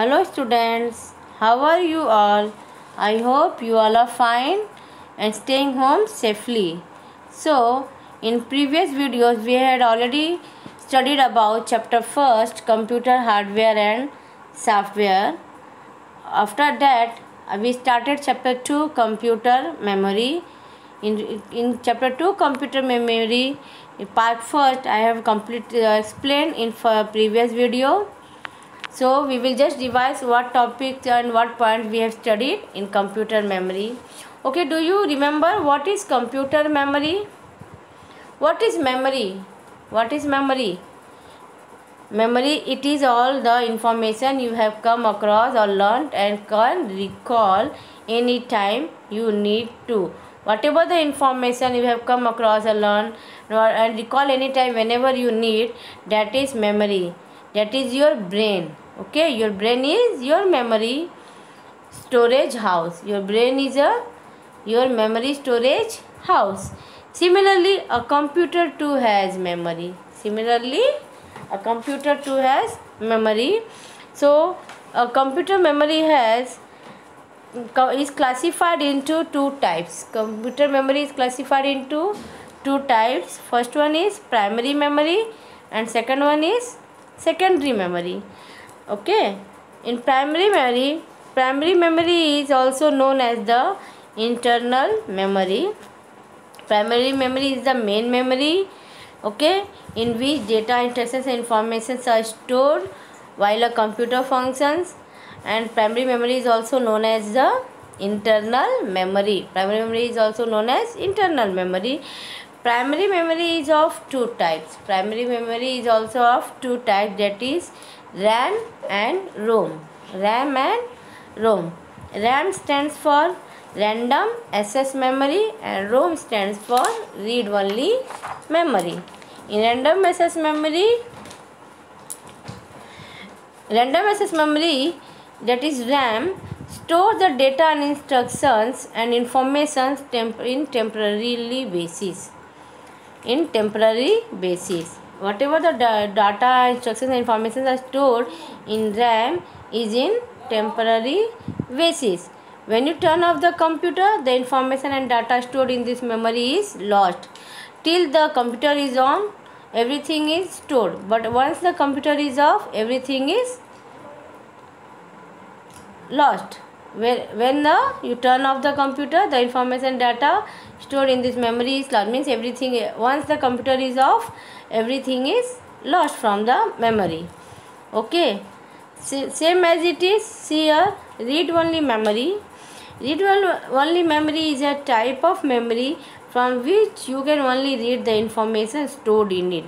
Hello students, how are you all? I hope you all are fine and staying home safely. So, in previous videos we had already studied about chapter 1st, computer hardware and software. After that we started chapter 2, computer memory. In chapter 2, computer memory, in part 1st I have explained in previous video. So we will just revise what topics and what points we have studied in computer memory. Okay, do you remember what is computer memory? What is memory? What is memory? Memory, it is all the information you have come across or learnt and can recall any time you need to. Whatever the information you have come across or learned and recall any time whenever you need, that is memory. That is your brain. Okay, your brain is your memory storage house. Your brain is your memory storage house. Similarly, a computer too has memory. A computer too has memory. So a computer memory is classified into two types. Computer memory is classified into two types. First one is primary memory and second one is secondary memory. Okay, in primary memory is also known as the internal memory. Primary memory is the main memory, okay, in which data, instructions and informations are stored while a computer functions. And primary memory is also known as the internal memory. Primary memory is also known as internal memory. Primary memory is of two types. Primary memory is also of two types, that is RAM and ROM. RAM and ROM. RAM stands for random access memory and ROM stands for read only memory. In random access memory, that is RAM, store the data and instructions and information in temporary basis. Whatever the data, instructions and information are stored in RAM is in temporary basis. When you turn off the computer, the information and data stored in this memory is lost. Till the computer is on, everything is stored, but once the computer is off, everything is lost. When you turn off the computer, the information data stored in this memory is lost. Means everything, once the computer is off, everything is lost from the memory. Okay, same as it is here, read only memory. Read only memory is a type of memory from which you can only read the information stored in it.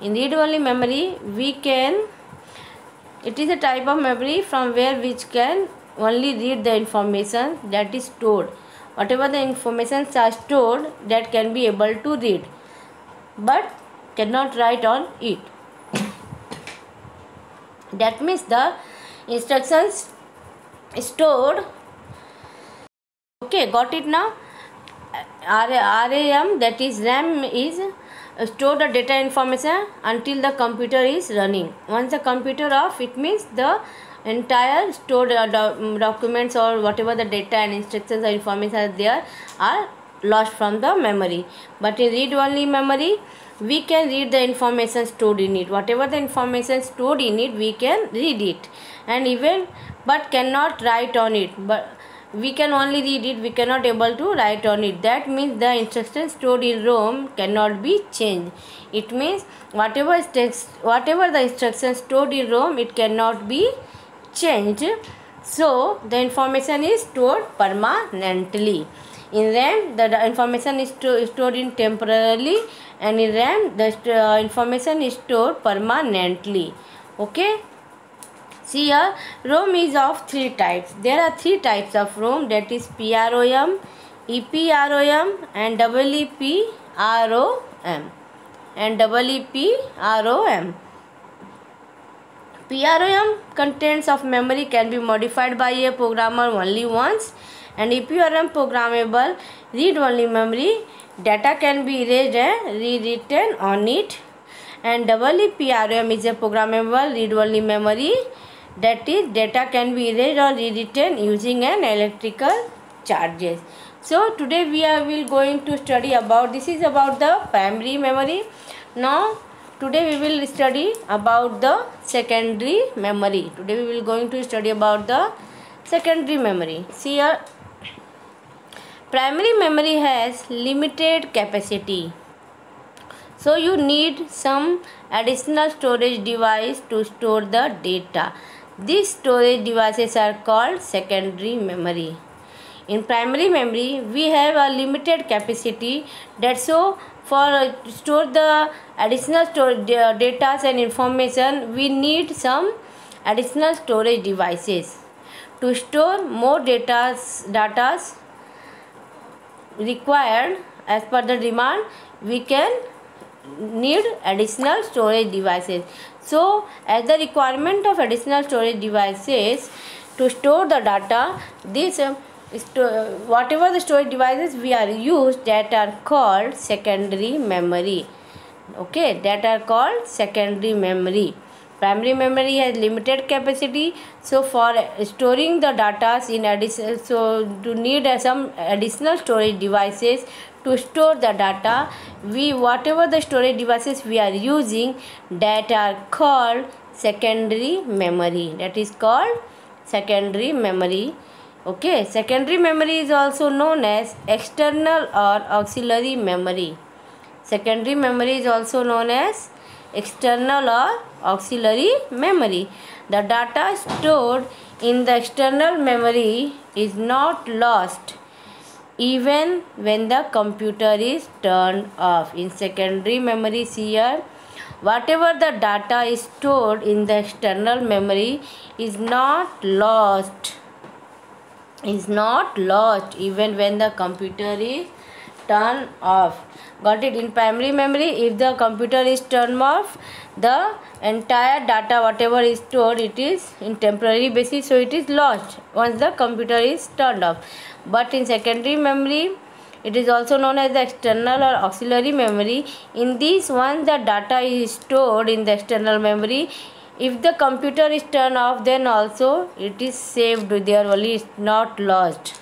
In read only memory, it is a type of memory from which can only read the information that is stored. Whatever the information are stored, that can be able to read, but cannot write on it. That means the instructions stored. Okay, got it now? RAM, that is RAM, is store the data information until the computer is running. Once the computer off, it means the entire stored documents or whatever the data and instructions or information are there are lost from the memory. But in read only memory, we can read the information stored in it. Whatever the information stored in it, we can read it, and even but cannot write on it. But we can only read it, we cannot able to write on it. That means the instructions stored in ROM cannot be changed. It means whatever the instructions stored in ROM, it cannot be changed. So the information is stored permanently. In RAM, the information is stored in temporarily, and in RAM, the information is stored permanently. Okay. See here, ROM is of three types. There are three types of ROM, that is PROM, EPROM and EEPROM. PROM contents of memory can be modified by a programmer only once, and EPROM programmable read only memory. Data can be erased and rewritten on it. And EEPROM is a programmable read only memory. that is data can be erased or rewritten using an electrical charges. So today we will going to study about, this is about the primary memory. Now today we will study about the secondary memory. Today we will going to study about the secondary memory. See here, primary memory has limited capacity, so you need some additional storage device to store the data. These storage devices are called secondary memory. In primary memory, we have a limited capacity, that's so for store the additional data and information, we need some additional storage devices. To store more data required as per the demand, we can need additional storage devices. So as the requirement of additional storage devices to store the data, this whatever the storage devices we are used, that are called secondary memory. Okay, that are called secondary memory. Primary memory has limited capacity, so for storing the data in addition, so to need some additional storage devices to store the data, we whatever the storage devices we are using, that are called secondary memory. That is called secondary memory. Okay, secondary memory is also known as external or auxiliary memory. Secondary memory is also known as external or auxiliary memory. The data stored in the external memory is not lost even when the computer is turned off. In secondary memory, see here, whatever the data is stored in the external memory is not lost even when the computer is turned off. Got it? In primary memory, if the computer is turned off, the entire data whatever is stored, it is in temporary basis, so it is lost once the computer is turned off. But in secondary memory, it is also known as the external or auxiliary memory. In this one, the data is stored in the external memory. If the computer is turned off, then also it is saved there only, it's not lost.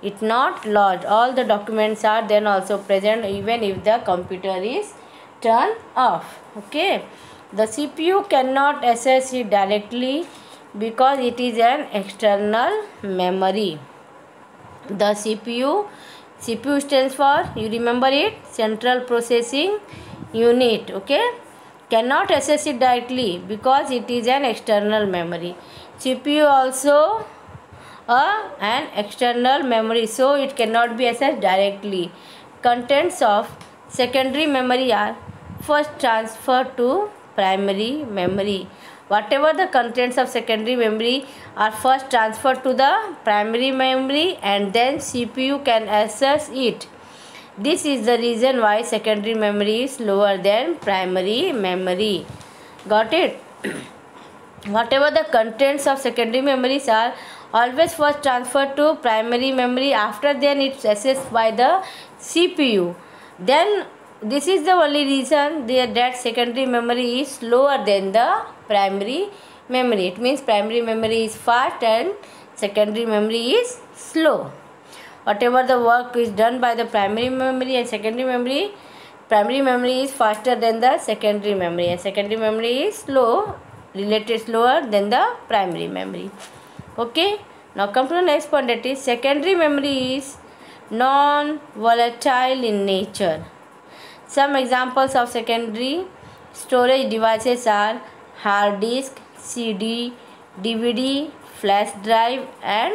It's not lost. All the documents are then also present even if the computer is turned off. Okay. The CPU cannot access it directly because it is an external memory. The CPU stands for, you remember it, Central Processing Unit. Okay. Cannot access it directly because it is an external memory. CPU also an external memory, so it cannot be accessed directly. Contents of secondary memory are first transferred to primary memory. Whatever the contents of secondary memory are first transferred to the primary memory and then CPU can access it. This is the reason why secondary memory is slower than primary memory. Got it? Whatever the contents of secondary memories are always first transferred to primary memory, after then it's accessed by the CPU. Then this is the only reason that secondary memory is slower than the primary memory. It means primary memory is fast and secondary memory is slow. Whatever the work is done by the primary memory and secondary memory, primary memory is faster than the secondary memory and secondary memory is slower than the primary memory. Okay, now come to the next point, that is secondary memory is non-volatile in nature. Some examples of secondary storage devices are hard disk, CD, DVD, flash drive and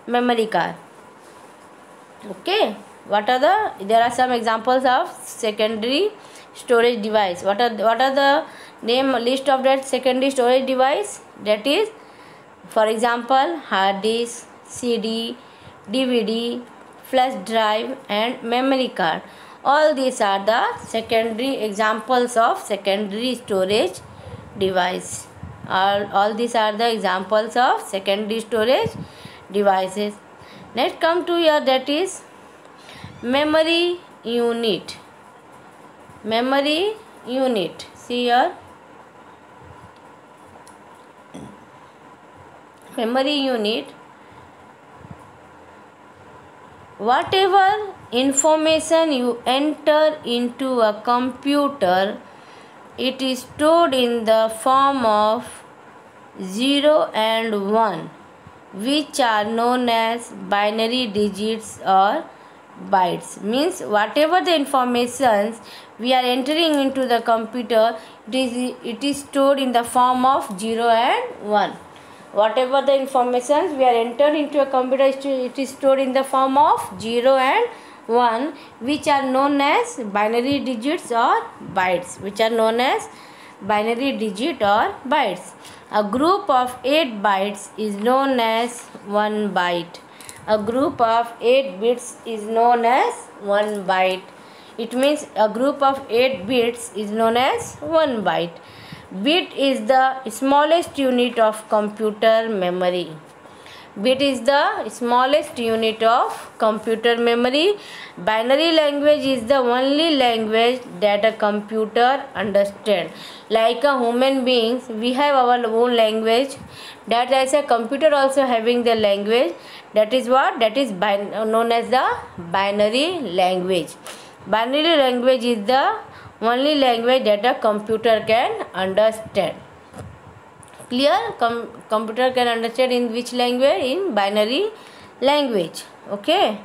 memory card. Okay, there are some examples of secondary storage device. What are the list of that secondary storage device? That is, for example, hard disk, CD, DVD, flash drive and memory card. All these are the secondary examples of secondary storage device. All these are the examples of secondary storage devices. Let's come to here, that is memory unit. Memory unit. See here. memory unit, whatever information you enter into a computer, it is stored in the form of 0 and 1, which are known as binary digits or bytes. Means whatever the informations we are entering into the computer, it is stored in the form of 0 and 1. Whatever the information we are entered into a computer, it is stored in the form of 0 and 1, which are known as binary digits or bytes. A group of 8 bytes is known as 1 byte. A group of 8 bits is known as 1 byte. It means a group of 8 bits is known as 1 byte. Bit is the smallest unit of computer memory. Bit is the smallest unit of computer memory. Binary language is the only language that a computer understands. Like a human beings, we have our own language. That as a computer also having the language. That is what? That is known as the binary language. Binary language is the only language that a computer can understand. Clear? Computer can understand in which language? In binary language. Okay.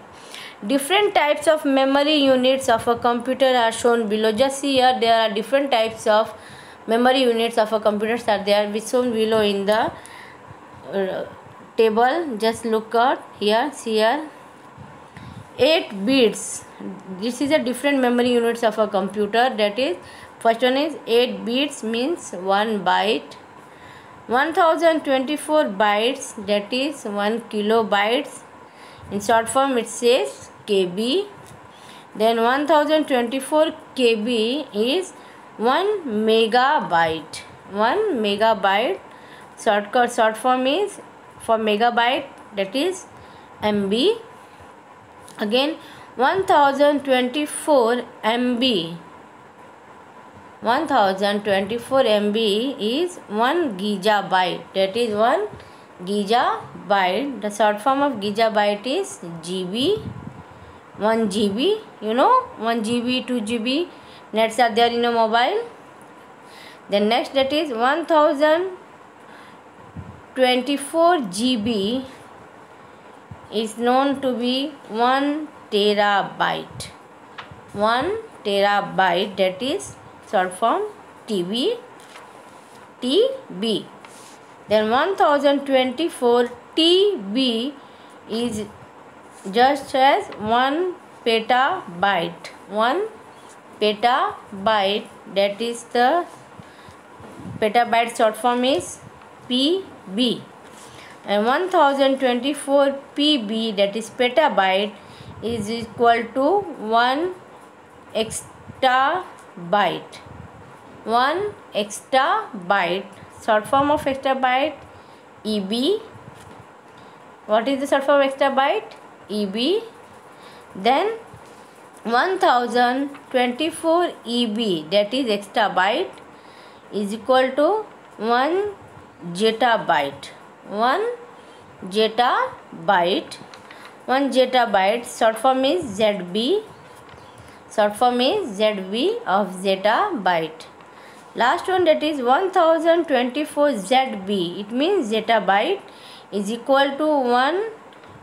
Different types of memory units of a computer are shown below. Just see here, there are different types of memory units of a computer are there, which shown below in the table. Just look at here. See here. 8 bits. This is a different memory units of a computer. That is, first one is 8 bits means 1 byte. 1024 bytes, that is 1 kilobytes. In short form it says KB. Then 1024 KB is 1 megabyte. 1 megabyte. Short form is for megabyte, that is MB. Again 1024 MB. 1024 MB is 1 gigabyte. That is 1 gigabyte. The short form of gigabyte is GB. 1 GB. You know, 1 GB, 2 GB nets are there in a mobile. Then next, that is 1024 GB is known to be 1 terabyte. 1 terabyte, that is short form TB. Then 1024 TB is just as 1 petabyte. 1 petabyte, that is the petabyte short form is PB. And 1024 PB, that is petabyte, is equal to 1 exabyte. 1 exabyte, short form of exabyte EB. What is the short form of exabyte? EB. Then 1024 EB, that is exabyte, is equal to 1 zettabyte. 1 zettabyte. 1 zettabyte, short form is ZB. Short form is ZB of zettabyte. Last one, that is 1024 ZB. It means zettabyte is equal to 1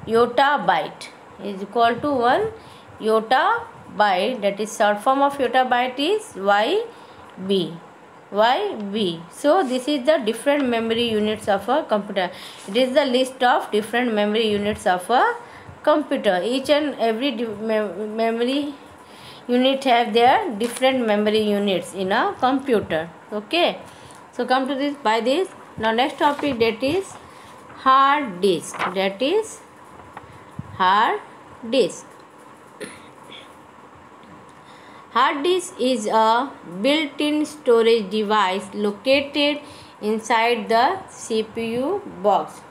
yottabyte. Is equal to 1 yottabyte. That is short form of yottabyte is YB. YB. So this is the different memory units of a computer. It is the list of different memory units of a computer. Each and every memory unit have their different memory units in a computer. Okay. So come to this by this. Now next topic, that is hard disk. That is hard disk. Hard disk is a built-in storage device located inside the CPU box.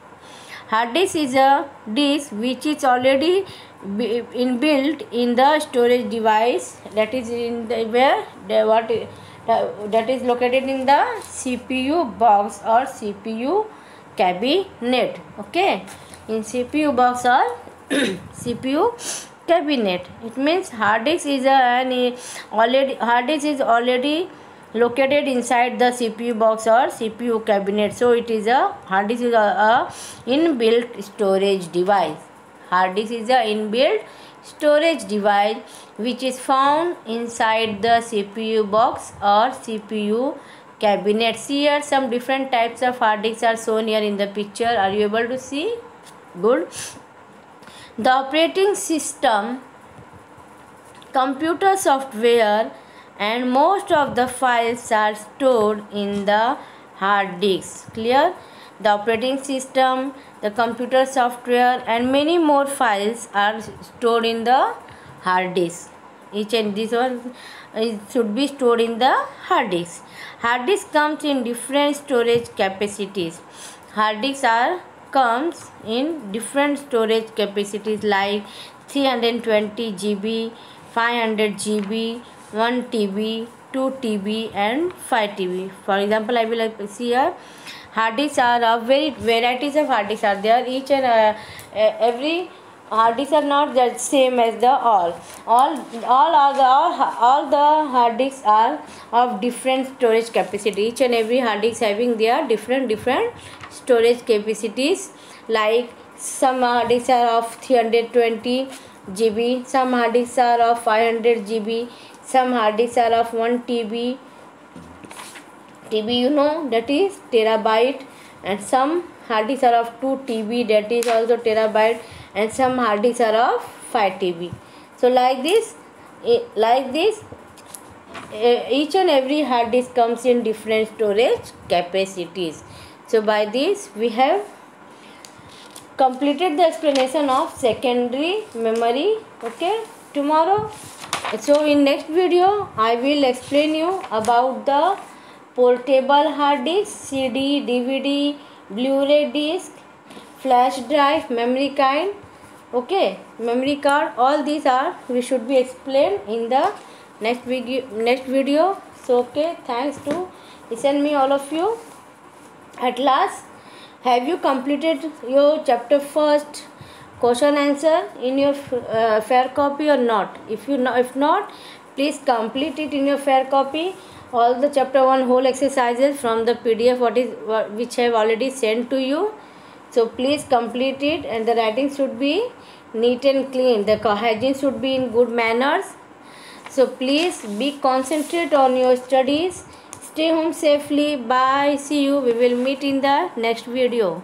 Hard disk is a disk which is already inbuilt in the storage device, that is in the that is located in the CPU box or CPU cabinet. Okay, in CPU box or CPU cabinet, it means hard disk is already located inside the CPU box or CPU cabinet. So it is a hard disk is a inbuilt storage device. Hard disk is a inbuilt storage device which is found inside the CPU box or CPU cabinet. Here some different types of hard disks are shown here in the picture. Are you able to see? Good. The operating system, computer software and most of the files are stored in the hard disk. Clear? The operating system, the computer software and many more files are stored in the hard disk. Each and this one should be stored in the hard disk. Hard disk comes in different storage capacities. Hard disks comes in different storage capacities like 320 GB, 500 GB, 1 TB, 2 TB and 5 TB. For example, I will see here hard disks are very varieties of hard disks are there. Each and every hard disks are not the same as the all the hard disks are of different storage capacity. Each and every hard disk having their different storage capacities, like some hard disks are of 320 GB, some hard disks are of 500 GB, some hard disks are of 1 TB, you know, that is terabyte, and some hard disks are of 2 TB, that is also terabyte, and some hard disks are of 5 TB. So like this each and every hard disk comes in different storage capacities. So by this we have completed the explanation of secondary memory. Okay, tomorrow, so in next video I will explain you about the portable hard disk, CD, DVD, Blu-ray disc, flash drive, memory kind, okay, memory card. All these are we should be explained in the next video. So okay, thanks to listen me all of you. At last, have you completed your chapter first question answer in your fair copy or not? If not, please complete it in your fair copy. All the chapter 1 whole exercises from the PDF which I have already sent to you. So please complete it, and the writing should be neat and clean. The hygiene should be in good manners. So please be concentrate on your studies. Stay home safely. Bye. See you. We will meet in the next video.